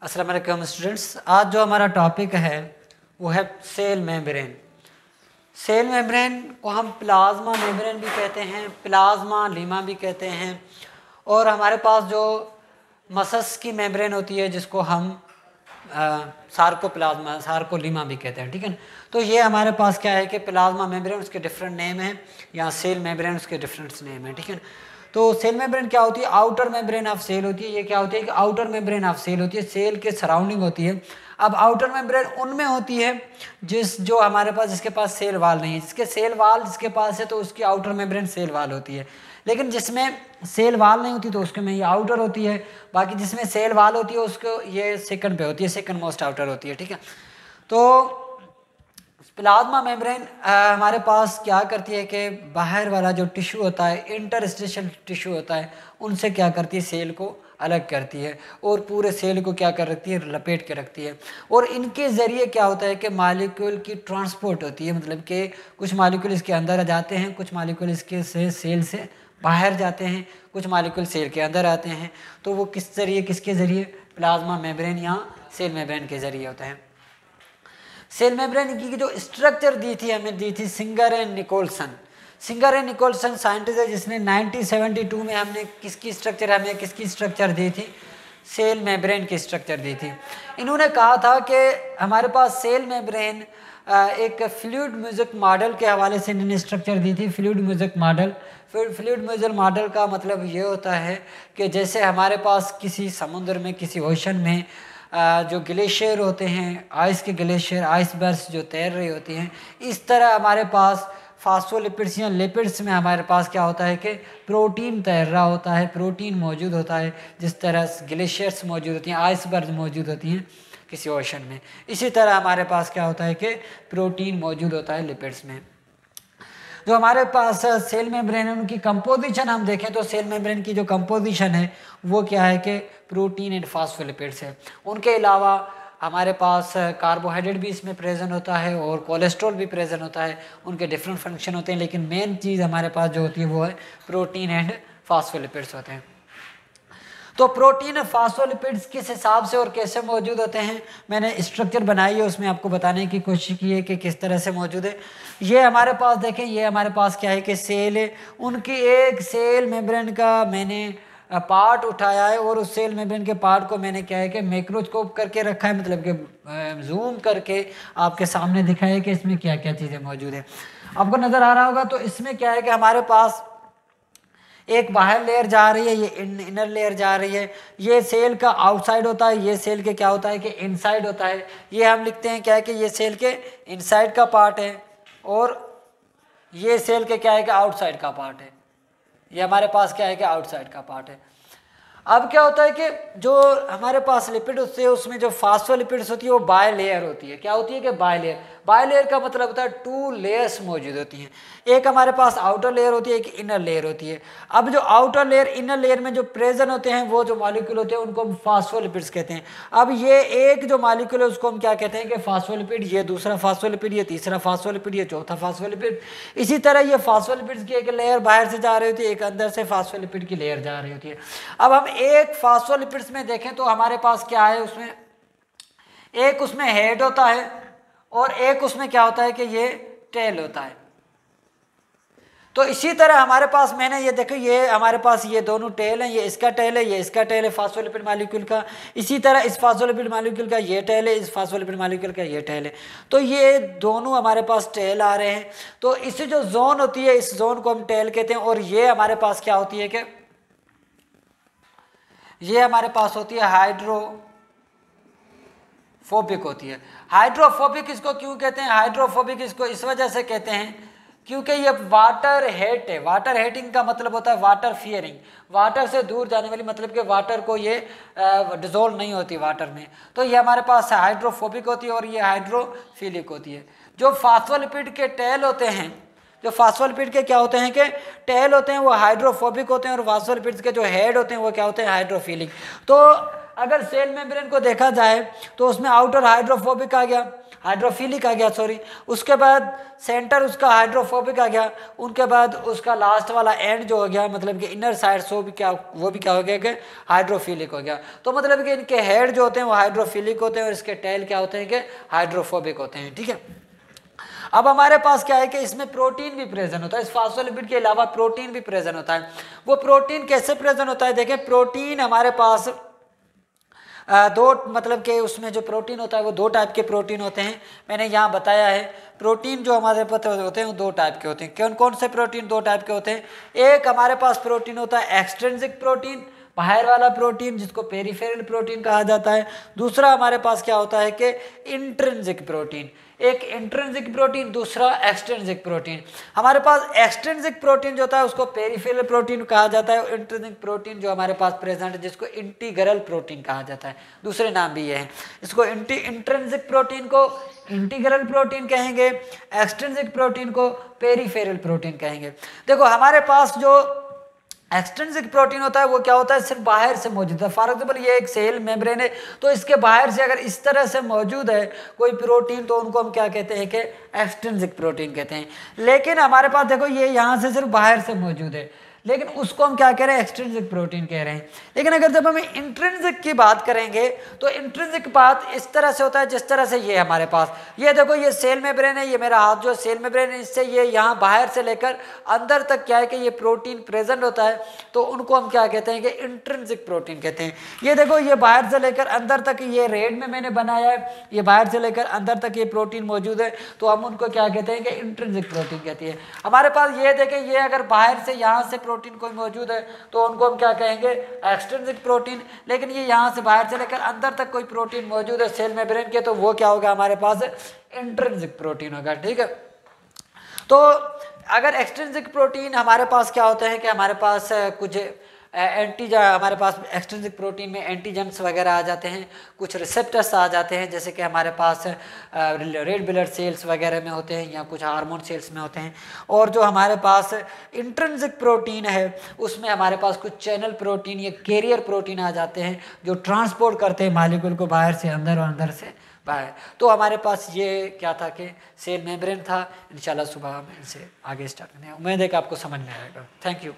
अस्सलाम वालेकुम स्टूडेंट्स। आज जो हमारा टॉपिक है वो है सेल मेम्ब्रेन। सेल मेम्ब्रेन को हम प्लाज्मा मेम्ब्रेन भी कहते हैं, प्लाज्मा लीमा भी कहते हैं, और हमारे पास जो मसल्स की मेम्ब्रेन होती है जिसको हम सार्कोप्लाज्मा सार्कोलीमा भी कहते हैं। ठीक है, तो ये हमारे पास क्या है कि प्लाज्मा मेम्ब्रेन उसके डिफरेंट नेम है, या सेल मेम्ब्रेन उसके डिफरेंट नेम है। ठीक है, तो सेल मेम्ब्रेन क्या होती है? आउटर मेम्ब्रेन ऑफ सेल होती है। ये क्या होती है कि आउटर मेम्ब्रेन ऑफ सेल होती है, सेल के सराउंडिंग होती है। अब आउटर मेम्ब्रेन उनमें होती है जो हमारे पास जिसके पास सेल वाल नहीं है, जिसके सेल वाल जिसके पास है तो उसकी आउटर मेम्ब्रेन सेल वाल होती है। लेकिन जिसमें सेल वाल नहीं होती तो उसके में ये आउटर होती है। बाकी जिसमें सेल वाल होती है उसको ये सेकंड पे होती है, सेकंड मोस्ट आउटर होती है। ठीक है, तो प्लाज्मा मेम्ब्रेन हमारे पास क्या करती है कि बाहर वाला जो टिश्यू होता है, इंटरस्टिशियल टिश्यू होता है, उनसे क्या करती है, सेल को अलग करती है और पूरे सेल को क्या कर रखती है, लपेट के रखती है। और इनके ज़रिए क्या होता है कि मालिक्यूल की ट्रांसपोर्ट होती है, मतलब कि कुछ मालिक्यूल इसके अंदर आ जाते हैं, कुछ मालिक्यूल इसके से सेल से बाहर जाते हैं, कुछ मालिक्यूल सेल के अंदर आते हैं। तो वो किस ज़रिए, किसके ज़रिए? प्लाज्मा मेम्ब्रेन या सेल मेम्ब्रेन के ज़रिए होता है। सेल मेम्ब्रेन की जो स्ट्रक्चर दी थी हमें, दी थी Singer and Nicolson. Singer and Nicolson scientist है जिसने 1972 में हमें किसकी स्ट्रक्चर दी थी? सेल मेम्ब्रेन की स्ट्रक्चर दी थी। इन्होंने कहा था कि हमारे पास सेल मेम्ब्रेन एक फ्लूइड म्यूजिक मॉडल के हवाले से इन्होंने स्ट्रक्चर दी थी। Fluid music model, fluid music model का मतलब ये होता है कि जैसे हमारे पास किसी समुद्र में, किसी ओशन में जो ग्लेशियर होते हैं, आइस के ग्लेशियर, आइसबर्ग्स जो तैर रही होती हैं, इस तरह हमारे पास फास्फोलिपिड्स या लिपिड्स में हमारे पास क्या होता है कि प्रोटीन तैर रहा होता है, प्रोटीन मौजूद होता है। जिस तरह ग्लेशियर्स मौजूद होती हैं, आइसबर्ग मौजूद होती हैं किसी ओशन में, इसी तरह हमारे पास क्या होता है कि प्रोटीन मौजूद होता है लिपिड्स में। जो हमारे पास सेल मेम्ब्रेन है उनकी कंपोजिशन हम देखें तो सेल मेम्ब्रेन की जो कंपोजिशन है वो क्या है कि प्रोटीन एंड फास्फोलिपिड्स है। उनके अलावा हमारे पास कार्बोहाइड्रेट भी इसमें प्रेजेंट होता है और कोलेस्ट्रॉल भी प्रेजेंट होता है। उनके डिफरेंट फंक्शन होते हैं, लेकिन मेन चीज़ हमारे पास जो होती है वो है प्रोटीन एंड फास्फोलिपिड्स होते हैं। तो प्रोटीन और फास्फोलिपिड्स किस हिसाब से और कैसे मौजूद होते हैं मैंने स्ट्रक्चर बनाई है, उसमें आपको बताने की कोशिश की है कि किस तरह से मौजूद है। ये हमारे पास देखें, ये हमारे पास क्या है कि सेल है। उनकी एक सेल मेम्ब्रेन का मैंने पार्ट उठाया है और उस सेल मेम्ब्रेन के पार्ट को मैंने क्या है कि माइक्रोस्कोप करके रखा है, मतलब कि जूम करके आपके सामने दिखाया है कि इसमें क्या क्या चीज़ें मौजूद है। आपको नज़र आ रहा होगा। तो इसमें क्या है कि हमारे पास एक बाहर लेयर जा रही है, ये इनर लेयर जा रही है। ये सेल का आउटसाइड होता है, ये सेल के क्या होता है कि इनसाइड होता है। ये हम लिखते हैं क्या है कि ये सेल के इनसाइड का पार्ट है और ये सेल के क्या है कि आउटसाइड का पार्ट है। ये हमारे पास क्या है कि आउटसाइड का पार्ट है। अब क्या होता है कि जो हमारे पास लिपिड होते हैं उसमें जो फास्फोलिपिड्स होती है वो बाय लेयर होती है। क्या होती है कि बाय लेयर। बाय लेयर का मतलब होता है टू लेयर्स मौजूद होती हैं। एक हमारे पास आउटर लेयर होती है, एक इनर लेयर होती है। अब जो आउटर लेयर, इनर लेयर में जो प्रेजेंट होते हैं वो जो मॉलिक्यूल होते हैं उनको हम फास्फोलिपिड्स कहते हैं। अब ये एक जो मॉलिक्यूल है उसको हम क्या कहते हैं कि फास्फोलिपिड, ये दूसरा फास्फोलिपिड, ये तीसरा फास्फोलिपिड, ये चौथा फास्फोलिपिड। इसी तरह ये फास्फोलिपिड्स की एक लेयर बाहर से जा रही होती है, एक अंदर से फास्फोलिपिड की लेयर जा रही होती है। अब हम एक फास्फोलिपिड्स में देखें तो हमारे पास क्या है, उसमें एक उसमें हेड होता है और एक उसमें क्या होता है कि ये टेल होता है। तो इसी तरह हमारे पास मैंने ये देखो, ये हमारे पास ये दोनों टेल हैं, ये इसका टेल है, ये इसका टेल है फास्फोलिपिड मॉलिक्यूल का। इसी तरह इस फास्फोलिपिड मॉलिक्यूल का ये टेल है, इस फास्फोलिपिड मॉलिक्यूल का ये टेल है। तो ये दोनों हमारे पास टेल आ रहे हैं। तो इससे जो जोन होती है, इस जोन को हम टेल कहते हैं। और ये हमारे पास क्या होती है कि ये हमारे पास होती है हाइड्रोफोबिक होती है। हाइड्रोफोबिक इसको क्यों कहते हैं? हाइड्रोफोबिक इसको इस वजह से कहते हैं क्योंकि ये वाटर हेट है। वाटर हेटिंग का मतलब होता है वाटर फियरिंग, वाटर से दूर जाने वाली, मतलब कि वाटर को ये डिजोल्व नहीं होती वाटर में। तो ये हमारे पास हाइड्रोफोबिक होती है और ये हाइड्रोफिलिक होती है। जो फास्फोलिपिड के टेल होते हैं, जो फास्फोलिपिड के क्या होते हैं कि टेल होते हैं, वो हाइड्रोफोबिक होते हैं और फास्फोलिपिड्स के जो हेड होते हैं वो क्या होते हैं? हाइड्रोफिलिक। तो अगर सेल मेम्ब्रेन को देखा जाए तो उसमें आउटर हाइड्रोफोबिक आ गया हाइड्रोफिलिक आ गया, सॉरी, उसके बाद सेंटर उसका हाइड्रोफोबिक आ गया, उनके बाद उसका लास्ट वाला एंड जो हो गया मतलब कि इनर साइड वो भी क्या हो गया कि हाइड्रोफिलिक हो गया। तो मतलब कि इनके हेड जो होते हैं वो हाइड्रोफिलिक होते हैं और इसके टेल क्या होते हैं कि हाइड्रोफोबिक होते हैं, ठीक है। अब हमारे पास क्या है कि इसमें प्रोटीन भी प्रेजेंट होता है, इस फास्फोलिपिड के अलावा प्रोटीन भी प्रेजेंट होता है। वो प्रोटीन कैसे प्रेजेंट होता है, देखें प्रोटीन हमारे पास दो मतलब कि उसमें जो प्रोटीन होता है वो दो टाइप के प्रोटीन होते हैं, मैंने यहाँ बताया है। प्रोटीन जो हमारे पास होते हैं वो दो टाइप के होते हैं। कौन कौन से प्रोटीन दो टाइप के होते हैं, एक हमारे पास प्रोटीन होता है एक्सट्रिंसिक प्रोटीन, बाहर वाला प्रोटीन जिसको पेरिफेरल प्रोटीन कहा जाता है। दूसरा हमारे पास क्या होता है कि इंट्रिंसिक प्रोटीन, एक इंट्रिंसिक प्रोटीन, दूसरा एक्सट्रिंसिक प्रोटीन। हमारे पास एक्सट्रिंसिक प्रोटीन जो होता है उसको पेरिफेरल प्रोटीन कहा जाता है, इंट्रिंसिक प्रोटीन जो हमारे पास प्रेजेंट है जिसको इंटीग्रल प्रोटीन कहा जाता है, दूसरे नाम भी ये हैं। इसको इंट्रिंसिक प्रोटीन को इंटीग्रल प्रोटीन कहेंगे, एक्सट्रिंसिक प्रोटीन को पेरिफेरल प्रोटीन कहेंगे। देखो हमारे पास जो एक्सट्रिंसिक प्रोटीन होता है वो क्या होता है, सिर्फ बाहर से मौजूद है। फॉर एग्जाम्पल ये एक सेल मेम्ब्रेन है, तो इसके बाहर से अगर इस तरह से मौजूद है कोई प्रोटीन तो उनको हम क्या कहते हैं कि एक्सट्रिंसिक प्रोटीन कहते हैं। लेकिन हमारे पास देखो ये यहाँ से सिर्फ बाहर से मौजूद है, लेकिन उसको हम क्या कह रहे हैं, एक्सट्रिंसिक प्रोटीन कह रहे हैं। लेकिन अगर जब हम इंट्रिंसिक की बात करेंगे तो इंट्रिंसिक बात इस तरह से होता है जिस तरह से ये हमारे पास, ये देखो ये सेल मेम्ब्रेन है, ये मेरा हाथ जो सेल मेम्ब्रेन है, इससे ये यहाँ बाहर से लेकर अंदर तक क्या है कि ये प्रोटीन प्रेजेंट होता है, तो उनको हम क्या कहते हैं कि इंट्रिंसिक प्रोटीन कहते हैं। ये देखो ये बाहर से लेकर अंदर तक, ये रेड में मैंने बनाया है, ये बाहर से लेकर अंदर तक ये प्रोटीन मौजूद है, तो हम उनको क्या कहते हैं कि इंट्रिंसिक प्रोटीन कहती है। हमारे पास ये देखें, ये अगर बाहर से यहाँ से प्रोटीन कोई मौजूद है तो उनको हम क्या कहेंगे, एक्सट्रिंसिक प्रोटीन। लेकिन ये यहाँ से बाहर से लेकर अंदर तक कोई प्रोटीन मौजूद है सेल मेम्ब्रेन के, तो वो क्या होगा हमारे पास, इंट्रिंसिक प्रोटीन होगा, ठीक है। तो अगर एक्सट्रिंसिक प्रोटीन हमारे पास क्या होते हैं कि हमारे पास कुछ एंटीजन, हमारे पास एक्सट्रिंसिक प्रोटीन में एंटीजेंस वगैरह आ जाते हैं, कुछ रिसेप्टर्स आ जाते हैं, जैसे कि हमारे पास रेड ब्लड सेल्स वगैरह में होते हैं या कुछ हार्मोन सेल्स में होते हैं। और जो हमारे पास इंट्रिंसिक प्रोटीन है उसमें हमारे पास कुछ चैनल प्रोटीन या कैरियर प्रोटीन आ जाते हैं जो ट्रांसपोर्ट करते हैं मॉलिक्यूल को बाहर से अंदर और अंदर से बाहर। तो हमारे पास ये क्या था कि सेल मेम्ब्रेन था। इंशाल्लाह सुबह हम इनसे आगे स्टार्ट करेंगे। उम्मीद है कि आपको समझ में आएगा। Thank you.